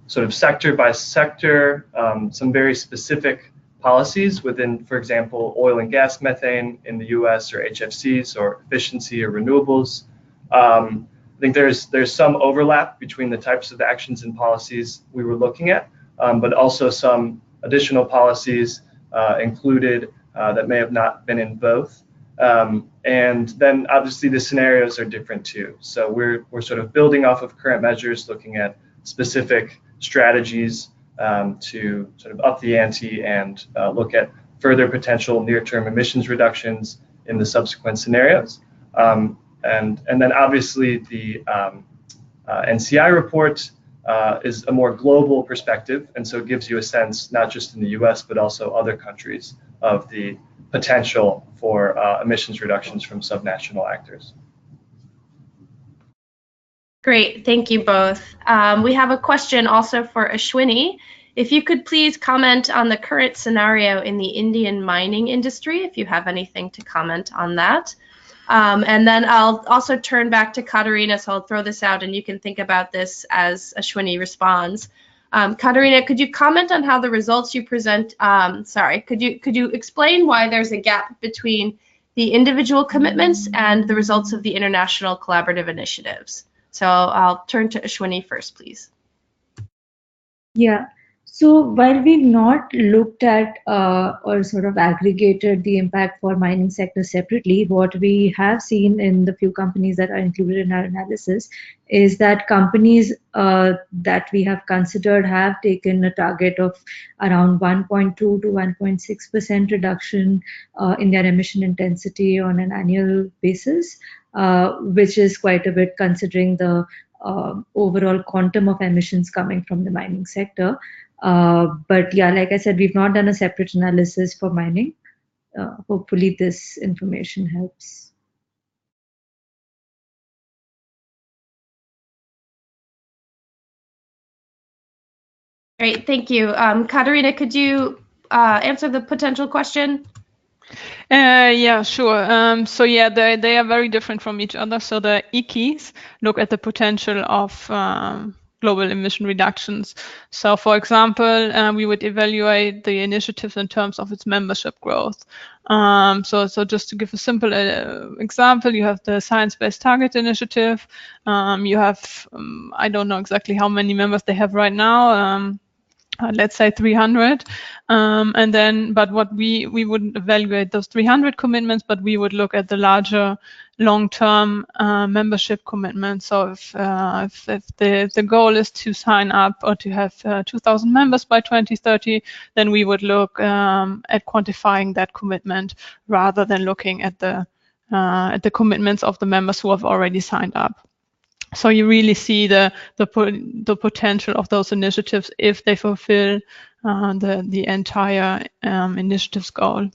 sort of sector by sector, some very specific policies within, for example, oil and gas methane in the US or HFCs or efficiency or renewables. I think there's some overlap between the types of actions and policies we were looking at, but also some additional policies included that may have not been in both. And then obviously the scenarios are different too. So we're sort of building off of current measures, looking at specific strategies to sort of up the ante and look at further potential near-term emissions reductions in the subsequent scenarios. And then obviously the NCI report is a more global perspective, and so it gives you a sense, not just in the US, but also other countries, of the potential for emissions reductions from subnational actors. Great, thank you both. We have a question also for Ashwini. If you could please comment on the current scenario in the Indian mining industry, if you have anything to comment on that. And then I'll also turn back to Katharina, so I'll throw this out and you can think about this as Ashwini responds. Katharina, could you comment on how the results you present, could you explain why there's a gap between the individual commitments and the results of the international collaborative initiatives? So I'll turn to Ashwini first, please. Yeah. So while we've not looked at or sort of aggregated the impact for mining sector separately, what we have seen in the few companies that are included in our analysis is that companies that we have considered have taken a target of around 1.2 to 1.6% reduction in their emission intensity on an annual basis, which is quite a bit considering the overall quantum of emissions coming from the mining sector. But yeah, like I said, we've not done a separate analysis for mining. Hopefully this information helps. Great, thank you. Katharina, could you answer the potential question? Yeah, sure. So yeah, they are very different from each other. So the ICAT look at the potential of global emission reductions. So for example, we would evaluate the initiatives in terms of its membership growth. So just to give a simple example, you have the Science-Based Target Initiative. You have, I don't know exactly how many members they have right now. Let's say 300, and then, but what we wouldn't evaluate those 300 commitments, but we would look at the larger long-term membership commitment. So if the goal is to sign up or to have 2,000 members by 2030, then we would look at quantifying that commitment rather than looking at the commitments of the members who have already signed up. So you really see the potential of those initiatives if they fulfill the entire initiatives goal.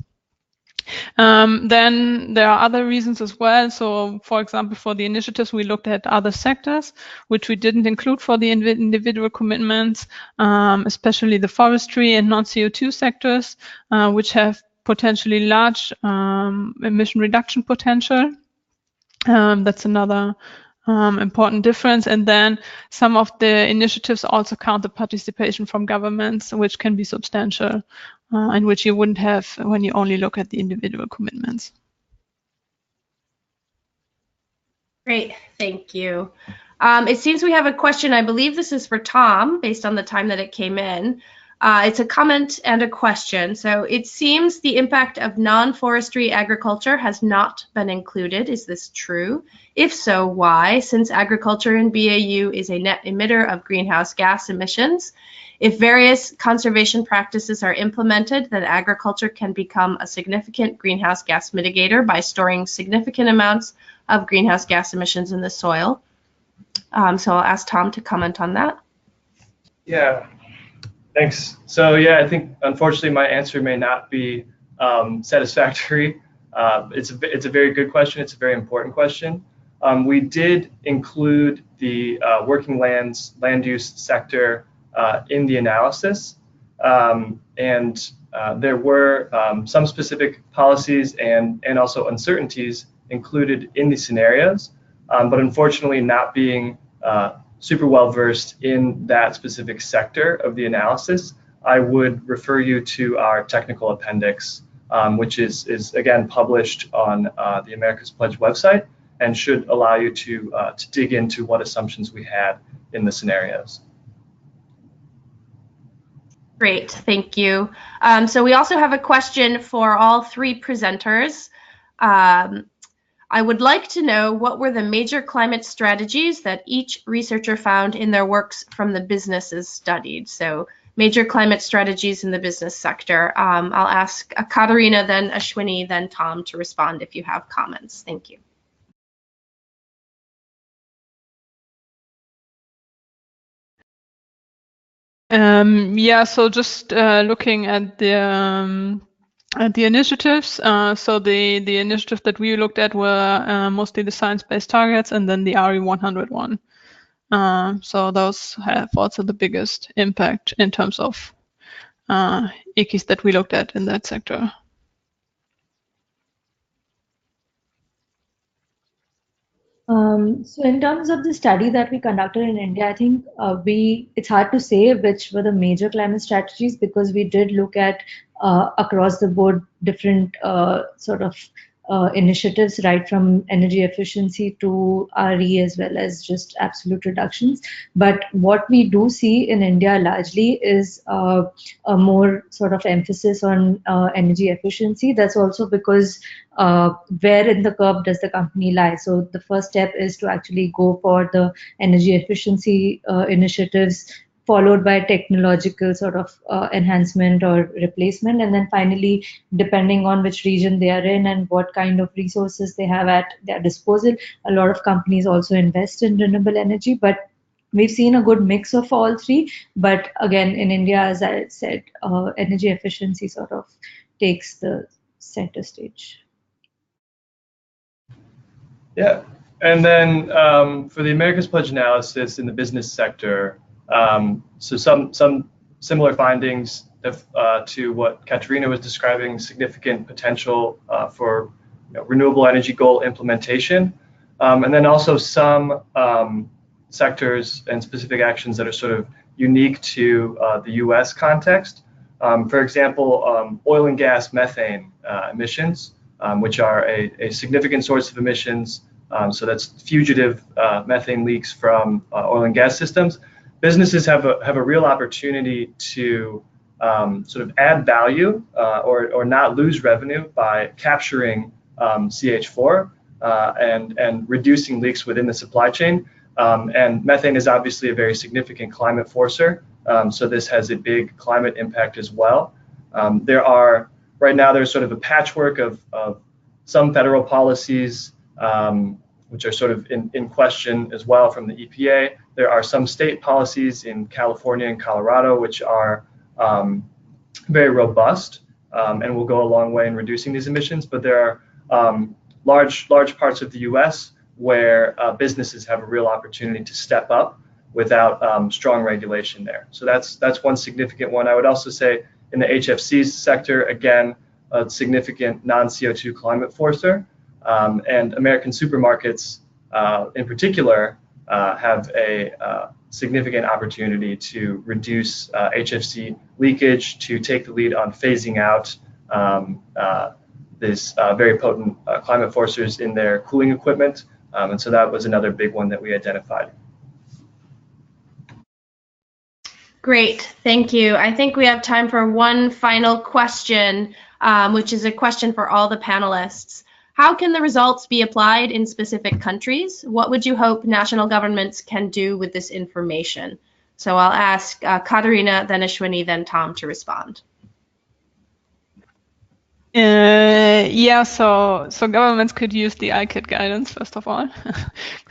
Then there are other reasons as well. So for example, for the initiatives, we looked at other sectors, which we didn't include for the individual commitments, especially the forestry and non-CO2 sectors, which have potentially large emission reduction potential. That's another important difference. And then some of the initiatives also count the participation from governments, which can be substantial and which you wouldn't have when you only look at the individual commitments. Great, thank you. It seems we have a question. I believe this is for Tom, based on the time that it came in. It's a comment and a question. So it seems the impact of non-forestry agriculture has not been included. Is this true? If so, why? Since agriculture in BAU is a net emitter of greenhouse gas emissions, if various conservation practices are implemented, then agriculture can become a significant greenhouse gas mitigator by storing significant amounts of greenhouse gas emissions in the soil. So I'll ask Tom to comment on that. Yeah. Thanks. So yeah, I think unfortunately my answer may not be satisfactory. It's a very good question. It's a very important question. We did include the working land use sector in the analysis, and there were some specific policies and also uncertainties included in the scenarios, but unfortunately not being super well versed in that specific sector of the analysis, I would refer you to our technical appendix, which is again published on the America's Pledge website and should allow you to dig into what assumptions we had in the scenarios. Great, thank you. So we also have a question for all three presenters. I would like to know what were the major climate strategies that each researcher found in their works from the businesses studied. So major climate strategies in the business sector. I'll ask Katharina, then Ashwini, then Tom to respond if you have comments. Thank you. Yeah, so just looking at the initiatives, so the initiative that we looked at were mostly the science-based targets and then the RE101. So those have also the biggest impact in terms of ICAs that we looked at in that sector. So in terms of the study that we conducted in India, I think it's hard to say which were the major climate strategies, because we did look at across the board different sort of initiatives, right from energy efficiency to RE as well as just absolute reductions. But what we do see in India largely is a more sort of emphasis on energy efficiency. That's also because where in the curve does the company lie? So the first step is to actually go for the energy efficiency initiatives, followed by technological sort of enhancement or replacement. And then finally, depending on which region they are in and what kind of resources they have at their disposal, a lot of companies also invest in renewable energy. But we've seen a good mix of all three. But again, in India, as I said, energy efficiency sort of takes the center stage. Yeah, and then for the Americas Pledge analysis in the business sector, so some similar findings to what Katharina was describing, significant potential for renewable energy goal implementation, and then also some sectors and specific actions that are sort of unique to the US context. For example, oil and gas methane emissions, which are a significant source of emissions. So that's fugitive methane leaks from oil and gas systems. Businesses have a real opportunity to sort of add value or not lose revenue by capturing CH4 and reducing leaks within the supply chain. And methane is obviously a very significant climate forcer. So this has a big climate impact as well. Right now there's sort of a patchwork of some federal policies which are sort of in question as well from the EPA. There are some state policies in California and Colorado which are very robust and will go a long way in reducing these emissions. But there are large parts of the US where businesses have a real opportunity to step up without strong regulation there. So that's one significant one. I would also say in the HFC sector, again, a significant non-CO2 climate forcer. And American supermarkets in particular have a significant opportunity to reduce HFC leakage, to take the lead on phasing out these very potent climate forcers in their cooling equipment. And so that was another big one that we identified. Great, thank you. I think we have time for one final question, which is a question for all the panelists. How can the results be applied in specific countries? What would you hope national governments can do with this information? So I'll ask Katharina, then Ashwini, then Tom to respond. Yeah, so governments could use the ICAT guidance first of all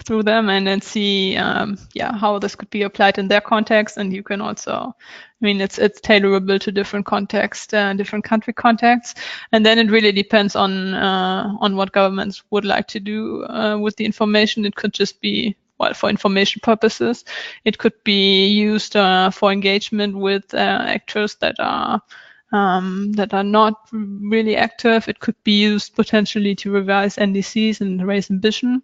through them, and then see how this could be applied in their context. And you can also, I mean, it's tailorable to different contexts, different country contexts, and then it really depends on what governments would like to do with the information. It could just be, well, for information purposes. It could be used for engagement with actors that are not really active. It could be used potentially to revise NDCs and raise ambition.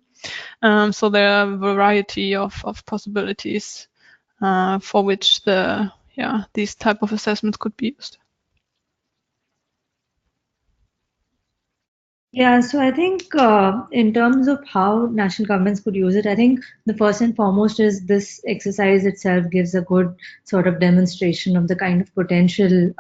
So there are a variety of possibilities for which these type of assessments could be used. Yeah, so I think in terms of how national governments could use it, I think the first and foremost is this exercise itself gives a good sort of demonstration of the kind of potential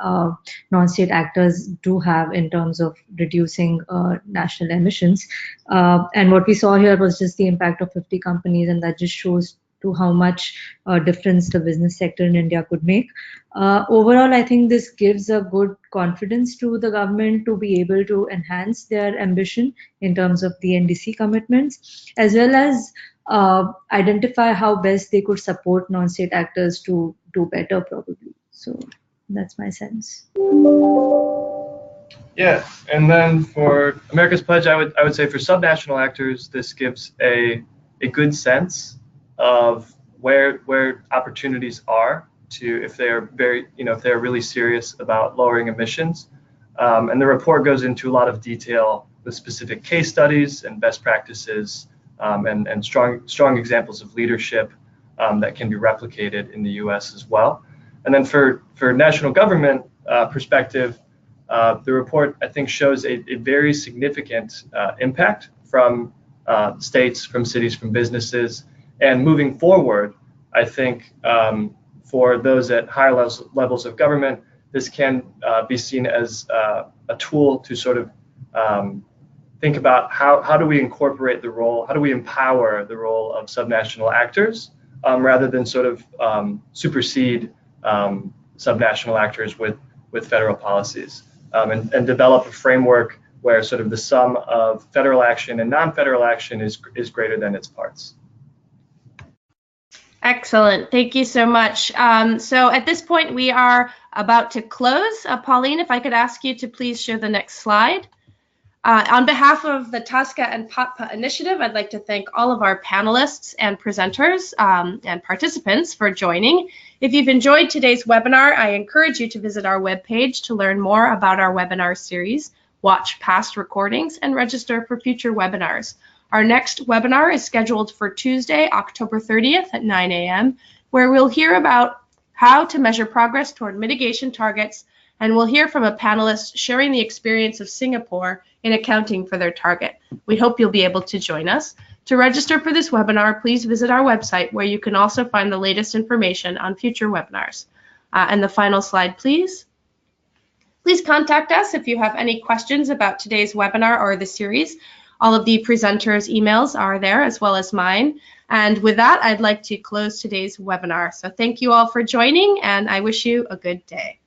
non-state actors do have in terms of reducing national emissions. And what we saw here was just the impact of 50 companies, and that just shows to how much difference the business sector in India could make. Overall, I think this gives a good confidence to the government to be able to enhance their ambition in terms of the NDC commitments, as well as identify how best they could support non-state actors to do better, probably. So that's my sense. Yeah, and then for America's Pledge, I would say for subnational actors, this gives a good sense of where opportunities are to, if they're if they're really serious about lowering emissions. And the report goes into a lot of detail with specific case studies and best practices and strong examples of leadership that can be replicated in the US as well. And then for national government perspective, the report, I think, shows a very significant impact from states, from cities, from businesses. And moving forward, I think for those at higher levels of government, this can be seen as a tool to sort of think about how do we incorporate the role, how do we empower the role of subnational actors rather than sort of supersede subnational actors with federal policies, and develop a framework where sort of the sum of federal action and non-federal action is greater than its parts. Excellent. Thank you so much. So at this point, we are about to close. Pauline, if I could ask you to please share the next slide. On behalf of the TASCA and PATPA initiative, I'd like to thank all of our panelists and presenters and participants for joining. If you've enjoyed today's webinar, I encourage you to visit our webpage to learn more about our webinar series, watch past recordings, and register for future webinars. Our next webinar is scheduled for Tuesday, October 30th at 9 a.m., where we'll hear about how to measure progress toward mitigation targets, and we'll hear from a panelist sharing the experience of Singapore in accounting for their target. We hope you'll be able to join us. To register for this webinar, please visit our website, where you can also find the latest information on future webinars. And the final slide, please. Please contact us if you have any questions about today's webinar or the series. All of the presenters' emails are there, as well as mine. And with that, I'd like to close today's webinar. So thank you all for joining, and I wish you a good day.